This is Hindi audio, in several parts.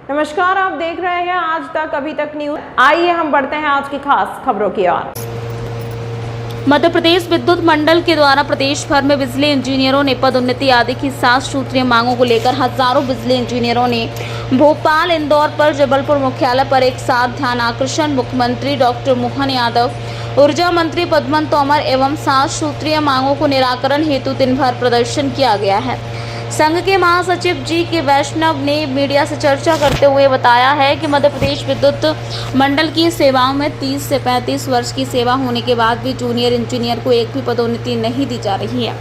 नमस्कार, आप देख रहे हैं आज तक अभी तक न्यूज। आइए हम बढ़ते हैं आज की खास खबरों की ओर। मध्य प्रदेश विद्युत मंडल के द्वारा प्रदेश भर में बिजली इंजीनियरों ने पदोन्नति आदि की 7 सूत्रीय मांगों को लेकर हजारों बिजली इंजीनियरों ने भोपाल, इंदौर पर जबलपुर मुख्यालय पर एक साथ ध्यान आकर्षण मुख्यमंत्री डॉक्टर मोहन यादव, ऊर्जा मंत्री पद्मन तोमर एवं 7 सूत्रीय मांगों को निराकरण हेतु दिन भर प्रदर्शन किया गया है। संघ के महासचिव जी के वैष्णव ने मीडिया से चर्चा करते हुए बताया है कि मध्य प्रदेश विद्युत मंडल की सेवाओं में 30 से 35 वर्ष की सेवा होने के बाद भी जूनियर इंजीनियर को एक भी पदोन्नति नहीं दी जा रही है।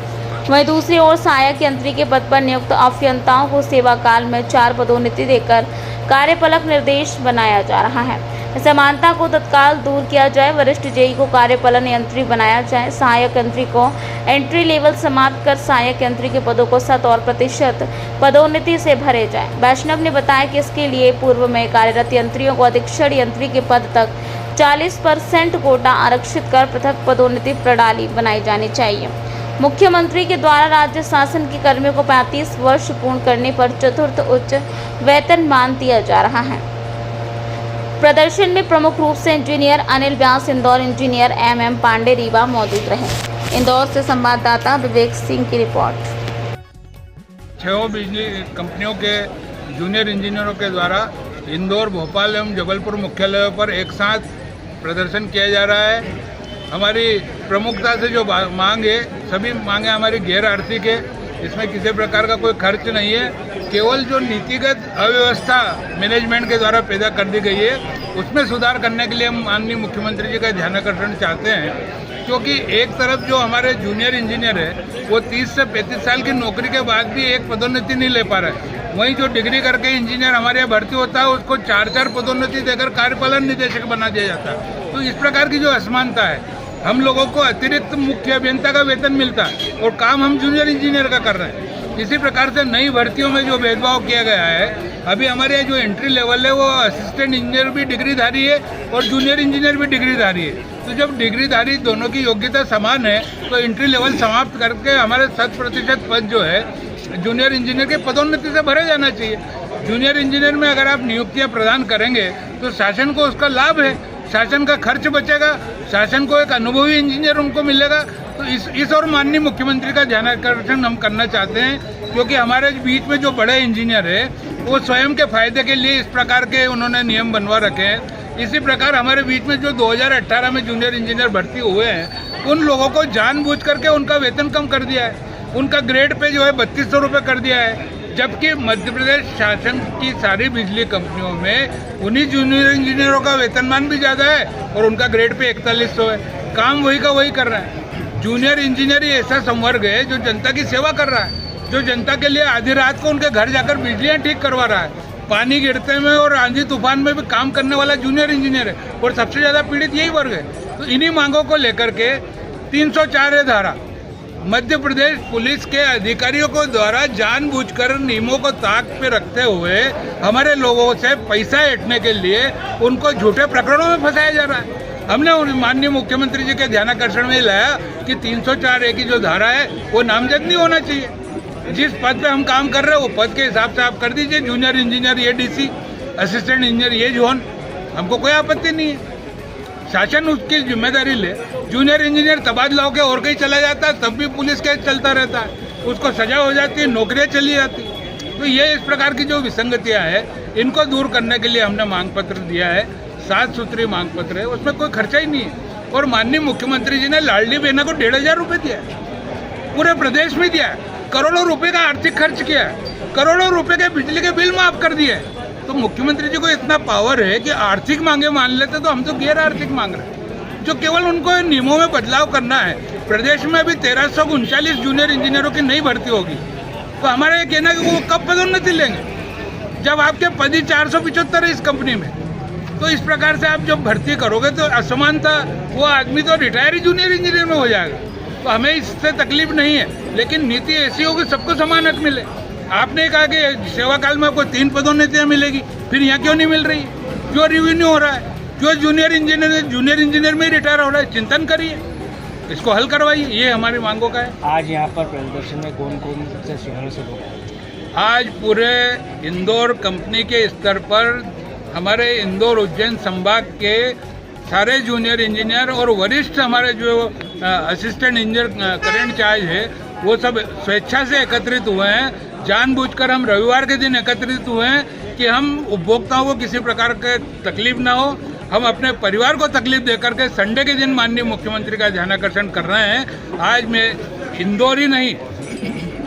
वहीं दूसरी ओर सहायक यंत्री के पद पर नियुक्त अभियंताओं को सेवा काल में 4 पदोन्नति देकर कार्यपालक निर्देश बनाया जा रहा है। असमानता को तत्काल दूर किया जाए, वरिष्ठ जेई को कार्यपालन यंत्री बनाया जाए, सहायक यंत्री को एंट्री लेवल समाप्त कर सहायक यंत्री के पदों को 100 और प्रतिशत पदोन्नति से भरे जाए। वैष्णव ने बताया कि इसके लिए पूर्व में कार्यरत यंत्रियों को अधीक्षण यंत्री के पद तक 40% कोटा आरक्षित कर पृथक पदोन्नति प्रणाली बनाई जानी चाहिए। मुख्यमंत्री के द्वारा राज्य शासन के कर्मियों को 35 वर्ष पूर्ण करने पर चतुर्थ उच्च वेतनमान दिया जा रहा है। प्रदर्शन में प्रमुख रूप से इंजीनियर अनिल व्यास, इंदौर इंजीनियर MM पांडे रीवा मौजूद रहे। इंदौर से संवाददाता विवेक सिंह की रिपोर्ट। 6 बिजली कंपनियों के जूनियर इंजीनियरों के द्वारा इंदौर, भोपाल एवं जबलपुर मुख्यालयों पर एक साथ प्रदर्शन किया जा रहा है। हमारी प्रमुखता से जो मांग है, सभी मांगे हमारी गैर आर्थिक है। इसमें किसी प्रकार का कोई खर्च नहीं है। केवल जो नीतिगत अव्यवस्था मैनेजमेंट के द्वारा पैदा कर दी गई है, उसमें सुधार करने के लिए हम माननीय मुख्यमंत्री जी का ध्यान आकर्षण चाहते हैं। क्योंकि एक तरफ जो हमारे जूनियर इंजीनियर है, वो 30 से 35 साल की नौकरी के बाद भी एक पदोन्नति नहीं ले पा रहा है। वहीं जो डिग्री करके इंजीनियर हमारे यहाँ भर्ती होता है, उसको 4 पदोन्नति देकर कार्यपालन निदेशक बना दिया जाता है। तो इस प्रकार की जो असमानता है, हम लोगों को अतिरिक्त मुख्य अभियंता का वेतन मिलता है और काम हम जूनियर इंजीनियर का कर रहे हैं। इसी प्रकार से नई भर्तियों में जो भेदभाव किया गया है, अभी हमारे यहाँ जो एंट्री लेवल है वो असिस्टेंट इंजीनियर भी डिग्रीधारी है और जूनियर इंजीनियर भी डिग्रीधारी है। तो जब डिग्रीधारी दोनों की योग्यता समान है, तो एंट्री लेवल समाप्त करके हमारे 100% पद जो है जूनियर इंजीनियर के पदोन्नति से भरे जाना चाहिए। जूनियर इंजीनियर में अगर आप नियुक्तियाँ प्रदान करेंगे तो शासन को उसका लाभ है, शासन का खर्च बचेगा, शासन को एक अनुभवी इंजीनियर उनको मिलेगा। तो इस और माननीय मुख्यमंत्री का ध्यान आकर्षण हम करना चाहते हैं, क्योंकि हमारे बीच में जो बड़े इंजीनियर है वो स्वयं के फायदे के लिए इस प्रकार के उन्होंने नियम बनवा रखे हैं। इसी प्रकार हमारे बीच में जो 2018 में जूनियर इंजीनियर भर्ती हुए हैं, उन लोगों को जानबूझ करके उनका वेतन कम कर दिया है, उनका ग्रेड पे जो है 3200 रुपये कर दिया है। जबकि मध्य प्रदेश शासन की सारी बिजली कंपनियों में उन्हीं जूनियर इंजीनियरों का वेतनमान भी ज़्यादा है और उनका ग्रेड पे 4100 है। काम वही का वही कर रहा है। जूनियर इंजीनियर ही ऐसा संवर्ग है जो जनता की सेवा कर रहा है, जो जनता के लिए आधी रात को उनके घर जाकर बिजलियाँ ठीक करवा रहा है। पानी गिरते में और आंधी तूफान में भी काम करने वाला जूनियर इंजीनियर है और सबसे ज़्यादा पीड़ित यही वर्ग है। तो इन्हीं मांगों को लेकर के 304 धारा मध्य प्रदेश पुलिस के अधिकारियों को द्वारा जानबूझकर नियमों को ताक पे रखते हुए हमारे लोगों से पैसा ऐंठने के लिए उनको झूठे प्रकरणों में फंसाया जा रहा है। हमने माननीय मुख्यमंत्री जी के ध्यानाकर्षण में लाया कि 304A की जो धारा है वो नामजद नहीं होना चाहिए। जिस पद पे हम काम कर रहे हैं वो पद के हिसाब से आप कर दीजिए। जूनियर इंजीनियर ये DC, असिस्टेंट इंजीनियर ये जोन, हमको कोई आपत्ति नहीं है। शासन उसकी जिम्मेदारी ले। जूनियर इंजीनियर तबादला होकर और कहीं चला जाता है, तब भी पुलिस केस चलता रहता है, उसको सजा हो जाती है, नौकरियां चली जाती। तो ये इस प्रकार की जो विसंगतियां है, इनको दूर करने के लिए हमने मांग पत्र दिया है। 7 सूत्रीय मांग पत्र है, उसमें कोई खर्चा ही नहीं है। और माननीय मुख्यमंत्री जी ने लाडली बहना को 1500 रुपये दिया है, पूरे प्रदेश में दिया है। करोड़ों रुपए का आर्थिक खर्च किया है, करोड़ों रुपए के बिजली के बिल माफ कर दिए। तो मुख्यमंत्री जी को इतना पावर है कि आर्थिक मांगे मान लेते, तो हम तो गैर आर्थिक मांग रहे हैं, जो केवल उनको नियमों में बदलाव करना है। प्रदेश में अभी 1339 जूनियर इंजीनियरों की नई भर्ती होगी, तो हमारा ये कहना है कि वो कब पदोन्नति लेंगे जब आपके पद ही 475 है इस कंपनी में। तो इस प्रकार से आप जब भर्ती करोगे तो असमानता, वो आदमी तो रिटायर जूनियर इंजीनियर में हो जाएगा। तो हमें इससे तकलीफ नहीं है, लेकिन नीति ऐसी हो कि सबको समान हक मिले। आपने कहा कि सेवा काल में आपको 3 पदोन्नतियाँ मिलेगी, फिर यहाँ क्यों नहीं मिल रही? क्यों रिव्यू हो रहा है? क्यों जूनियर इंजीनियर में ही रिटायर हो रहा है? चिंतन करिए, इसको हल करवाइए। ये हमारी मांगों का है। आज यहाँ पर प्रदर्शन में कौन कौन से शहरों से लोग आए? आज पूरे इंदौर कंपनी के स्तर पर हमारे इंदौर उज्जैन संभाग के सारे जूनियर इंजीनियर और वरिष्ठ हमारे जो असिस्टेंट इंजीनियर करंट चार्ज है वो सब स्वेच्छा से एकत्रित हुए हैं। जानबूझकर हम रविवार के दिन एकत्रित हुए हैं कि हम उपभोक्ताओं को किसी प्रकार के तकलीफ ना हो, हम अपने परिवार को तकलीफ देकर के संडे के दिन माननीय मुख्यमंत्री का ध्यानाकर्षण कर रहे हैं। आज मैं इंदौर ही नहीं,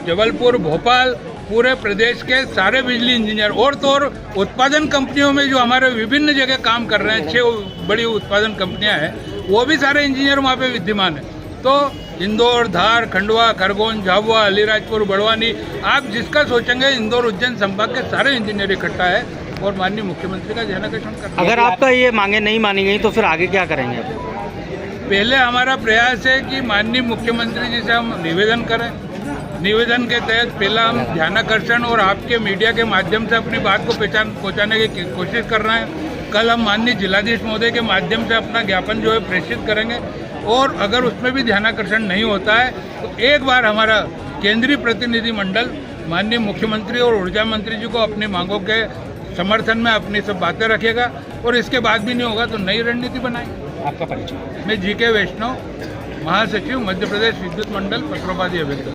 जबलपुर, भोपाल, पूरे प्रदेश के सारे बिजली इंजीनियर और तो और उत्पादन कंपनियों में जो हमारे विभिन्न जगह काम कर रहे हैं, 6 बड़ी उत्पादन कंपनियां हैं, वो भी सारे इंजीनियर वहाँ पे विद्यमान हैं। तो इंदौर, धार, खंडवा, खरगोन, झाबुआ, अलीराजपुर, बड़वानी, आप जिसका सोचेंगे इंदौर उज्जैन संभाग के सारे इंजीनियर इकट्ठा है और माननीय मुख्यमंत्री का ध्यानाकर्षण कर रहे हैं। अगर आपका ये मांगे नहीं मानी गई तो फिर आगे क्या करेंगे? पहले हमारा प्रयास है कि माननीय मुख्यमंत्री जी से हम निवेदन करें। निवेदन के तहत पहला हम ध्यानाकर्षण और आपके मीडिया के माध्यम से अपनी बात को पहुंचाने की कोशिश कर रहे हैं। कल हम माननीय जिलाधीश महोदय के माध्यम से अपना ज्ञापन जो है प्रेषित करेंगे और अगर उसमें भी ध्यानाकर्षण नहीं होता है तो एक बार हमारा केंद्रीय प्रतिनिधिमंडल माननीय मुख्यमंत्री और ऊर्जा मंत्री जी को अपनी मांगों के समर्थन में अपनी सब बातें रखेगा और इसके बाद भी नहीं होगा तो नई रणनीति बनाएंगे। आपका परिचय? मैं जी के वैष्णव, महासचिव, मध्य प्रदेश विद्युत मंडल, पत्रोपाधि अभियंता।